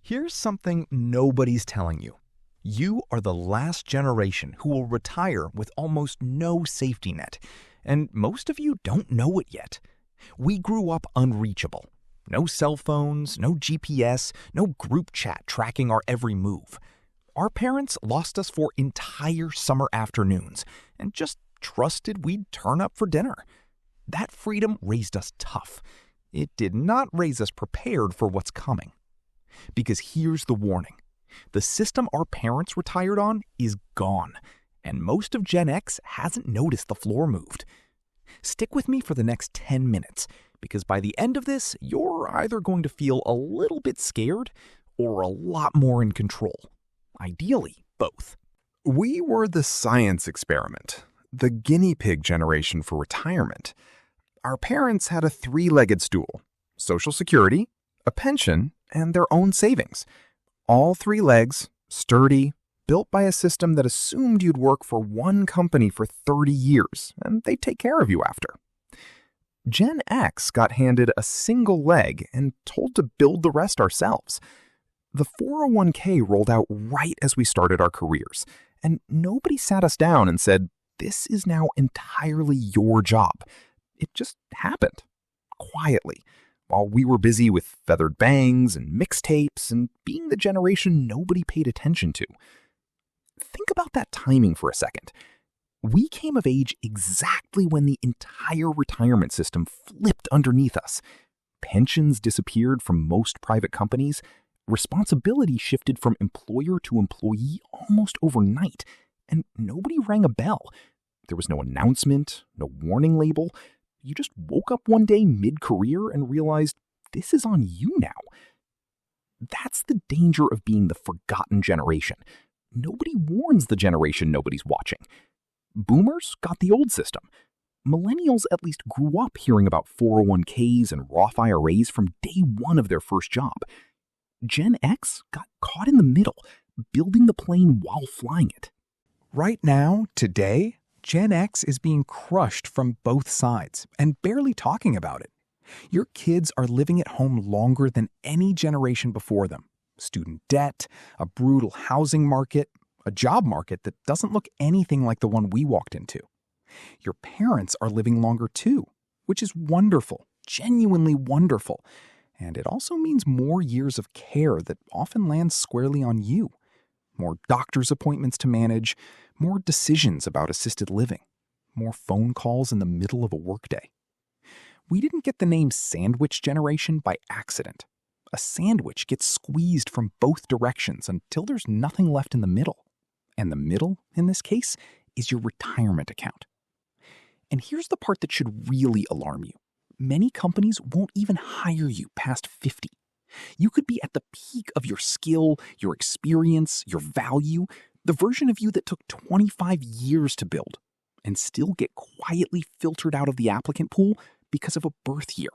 Here's something nobody's telling you. You are the last generation who will retire with almost no safety net, and most of you don't know it yet. We grew up unreachable. No cell phones, no GPS, no group chat tracking our every move. Our parents lost us for entire summer afternoons and just trusted we'd turn up for dinner. That freedom raised us tough. It did not raise us prepared for what's coming. Because here's the warning. The system our parents retired on is gone, and most of Gen X hasn't noticed the floor moved. Stick with me for the next 10 minutes, because by the end of this, you're either going to feel a little bit scared or a lot more in control. Ideally, both. We were the science experiment, the guinea pig generation for retirement. Our parents had a three-legged stool, Social Security, a pension, and their own savings. All three legs, sturdy, built by a system that assumed you'd work for one company for 30 years, and they'd take care of you after. Gen X got handed a single leg and told to build the rest ourselves. The 401k rolled out right as we started our careers, and nobody sat us down and said, "This is now entirely your job." It just happened, quietly, while we were busy with feathered bangs and mixtapes and being the generation nobody paid attention to. Think about that timing for a second. We came of age exactly when the entire retirement system flipped underneath us. Pensions disappeared from most private companies. Responsibility shifted from employer to employee almost overnight, and nobody rang a bell. There was no announcement, no warning label. You just woke up one day mid-career and realized this is on you now. That's the danger of being the forgotten generation. Nobody warns the generation nobody's watching. Boomers got the old system. Millennials at least grew up hearing about 401ks and Roth IRAs from day one of their first job. Gen X got caught in the middle, building the plane while flying it. Right now, today, Gen X is being crushed from both sides and barely talking about it. Your kids are living at home longer than any generation before them. Student debt, a brutal housing market, a job market that doesn't look anything like the one we walked into. Your parents are living longer too, which is wonderful, genuinely wonderful. And it also means more years of care that often lands squarely on you. More doctor's appointments to manage, more decisions about assisted living, more phone calls in the middle of a workday. We didn't get the name sandwich generation by accident. A sandwich gets squeezed from both directions until there's nothing left in the middle. And the middle, in this case, is your retirement account. And here's the part that should really alarm you. Many companies won't even hire you past 50. You could be at the peak of your skill, your experience, your value, the version of you that took 25 years to build, and still get quietly filtered out of the applicant pool because of a birth year.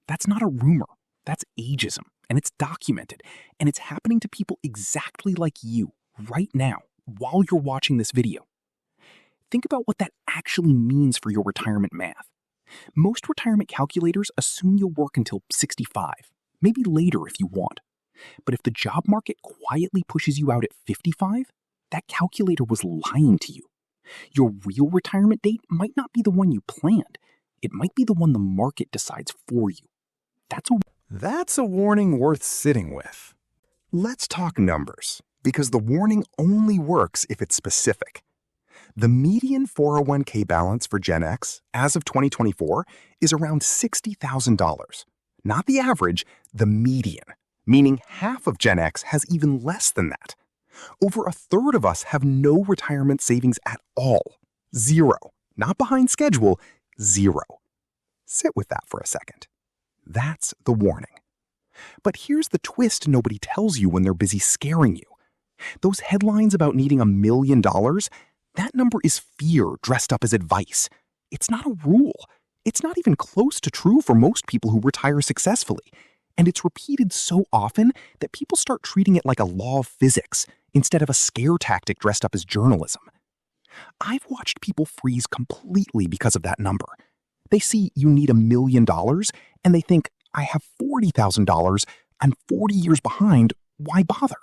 That's not a rumor. That's ageism, and it's documented, and it's happening to people exactly like you right now while you're watching this video. Think about what that actually means for your retirement math. Most retirement calculators assume you'll work until 65, maybe later if you want. But if the job market quietly pushes you out at 55, that calculator was lying to you. Your real retirement date might not be the one you planned. It might be the one the market decides for you. That's a warning worth sitting with. Let's talk numbers, because the warning only works if it's specific. The median 401k balance for Gen X, as of 2024, is around $60,000. Not the average, the median, meaning half of Gen X has even less than that. Over a third of us have no retirement savings at all. Zero. Not behind schedule, zero. Sit with that for a second. That's the warning. But here's the twist nobody tells you when they're busy scaring you. Those headlines about needing $1 million, that number is fear dressed up as advice. It's not a rule. It's not even close to true for most people who retire successfully. And it's repeated so often that people start treating it like a law of physics instead of a scare tactic dressed up as journalism. I've watched people freeze completely because of that number. They see you need $1 million and they think, I have $40,000, I'm 40 years behind, why bother?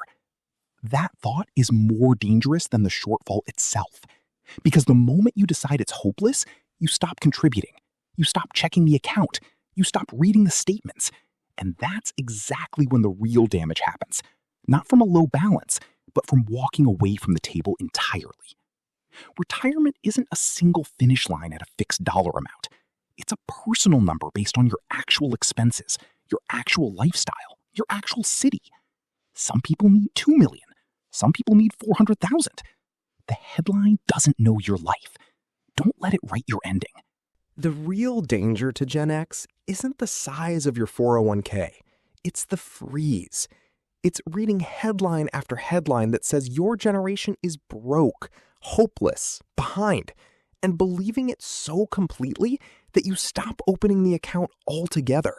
That thought is more dangerous than the shortfall itself. Because the moment you decide it's hopeless, you stop contributing. You stop checking the account. You stop reading the statements. And that's exactly when the real damage happens. Not from a low balance, but from walking away from the table entirely. Retirement isn't a single finish line at a fixed dollar amount. It's a personal number based on your actual expenses, your actual lifestyle, your actual city. Some people need 2 million. Some people need 400,000. The headline doesn't know your life. Don't let it write your ending. The real danger to Gen X isn't the size of your 401k. It's the freeze. It's reading headline after headline that says your generation is broke, hopeless, behind, and believing it so completely that you stop opening the account altogether,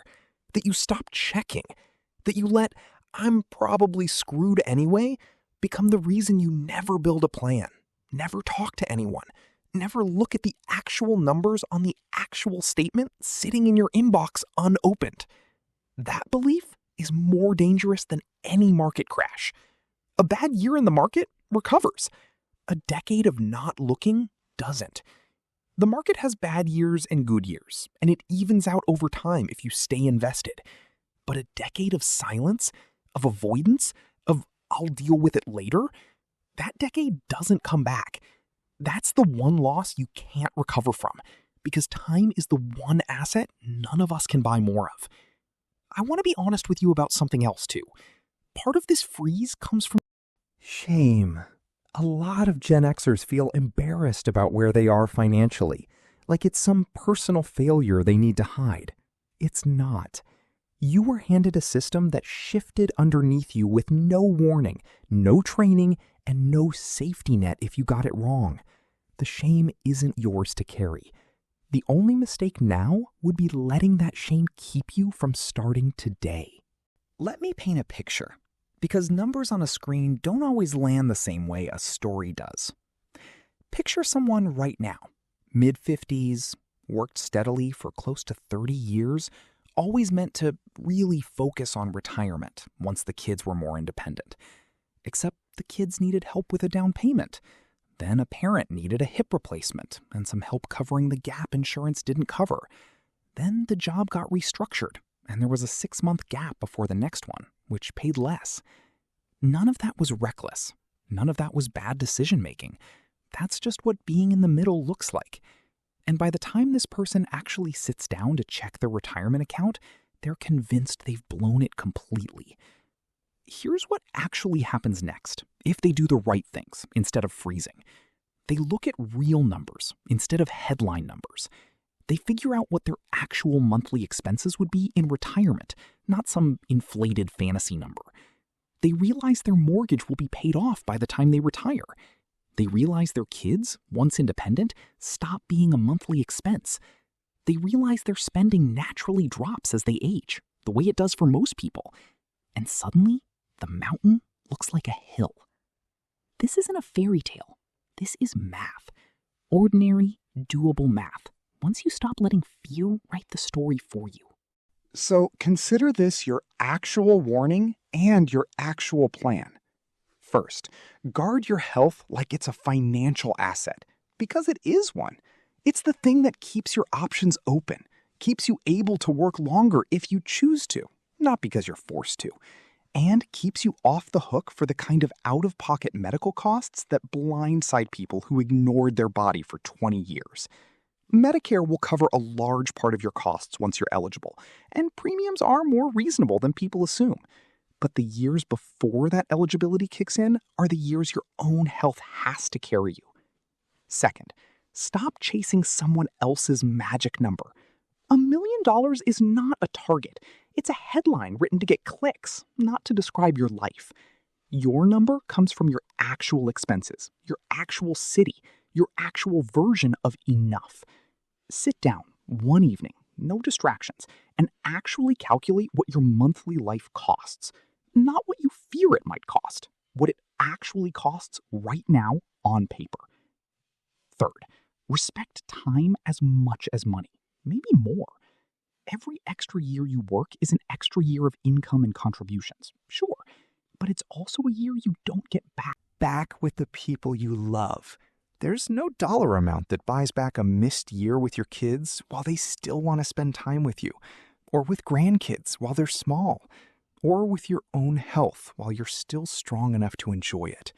that you stop checking, that you let "I'm probably screwed anyway" become the reason you never build a plan, never talk to anyone, never look at the actual numbers on the actual statement sitting in your inbox unopened. That belief is more dangerous than any market crash. A bad year in the market recovers. A decade of not looking doesn't. The market has bad years and good years, and it evens out over time if you stay invested. But a decade of silence, of avoidance, of "I'll deal with it later," that decade doesn't come back. That's the one loss you can't recover from, because time is the one asset none of us can buy more of. I want to be honest with you about something else too. Part of this freeze comes from Shame. A lot of Gen Xers feel embarrassed about where they are financially, like it's some personal failure they need to hide. It's not. You were handed a system that shifted underneath you with no warning, no training, and no safety net if you got it wrong. The shame isn't yours to carry. The only mistake now would be letting that shame keep you from starting today. Let me paint a picture, because numbers on a screen don't always land the same way a story does. Picture someone right now, mid-50s, worked steadily for close to 30 years, always meant to really focus on retirement once the kids were more independent. Except the kids needed help with a down payment. Then a parent needed a hip replacement and some help covering the gap insurance didn't cover. Then the job got restructured and there was a 6-month gap before the next one, which paid less. None of that was reckless. None of that was bad decision-making. That's just what being in the middle looks like. And by the time this person actually sits down to check their retirement account, they're convinced they've blown it completely. Here's what actually happens next if they do the right things instead of freezing. They look at real numbers instead of headline numbers. They figure out what their actual monthly expenses would be in retirement, not some inflated fantasy number. They realize their mortgage will be paid off by the time they retire. They realize their kids, once independent, stop being a monthly expense. They realize their spending naturally drops as they age, the way it does for most people. And suddenly, the mountain looks like a hill. This isn't a fairy tale. This is math. Ordinary, doable math. Once you stop letting fear write the story for you. So consider this your actual warning and your actual plan. First, guard your health like it's a financial asset, because it is one. It's the thing that keeps your options open, keeps you able to work longer if you choose to, not because you're forced to, and keeps you off the hook for the kind of out-of-pocket medical costs that blindside people who ignored their body for 20 years. Medicare will cover a large part of your costs once you're eligible, and premiums are more reasonable than people assume. But the years before that eligibility kicks in are the years your own health has to carry you. Second, stop chasing someone else's magic number. $1 million is not a target. It's a headline written to get clicks, not to describe your life. Your number comes from your actual expenses, your actual city, your actual version of enough. Sit down one evening, no distractions, and actually calculate what your monthly life costs. Not what you fear it might cost, what it actually costs right now on paper. Third, respect time as much as money, maybe more. Every extra year you work is an extra year of income and contributions. Sure, but it's also a year you don't get back with the people you love. There's no dollar amount that buys back a missed year with your kids while they still want to spend time with you, or with grandkids while they're small, or with your own health while you're still strong enough to enjoy it.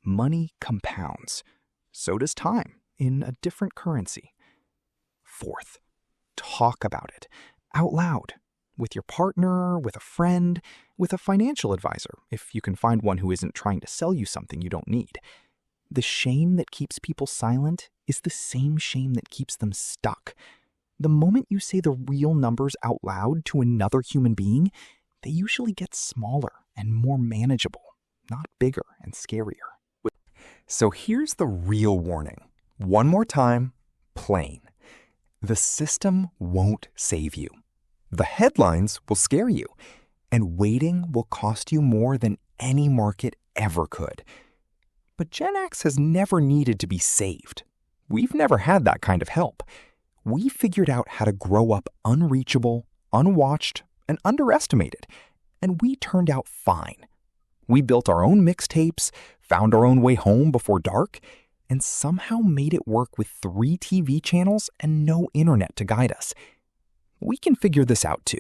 Money compounds. So does time, in a different currency. Fourth, talk about it out loud, with your partner, with a friend, with a financial advisor, if you can find one who isn't trying to sell you something you don't need. The shame that keeps people silent is the same shame that keeps them stuck. The moment you say the real numbers out loud to another human being, they usually get smaller and more manageable, not bigger and scarier. So here's the real warning. One more time, plain. The system won't save you. The headlines will scare you, and waiting will cost you more than any market ever could. But Gen X has never needed to be saved. We've never had that kind of help. We figured out how to grow up unreachable, unwatched, and underestimated, and we turned out fine. We built our own mixtapes, found our own way home before dark, and somehow made it work with 3 TV channels and no internet to guide us. We can figure this out too.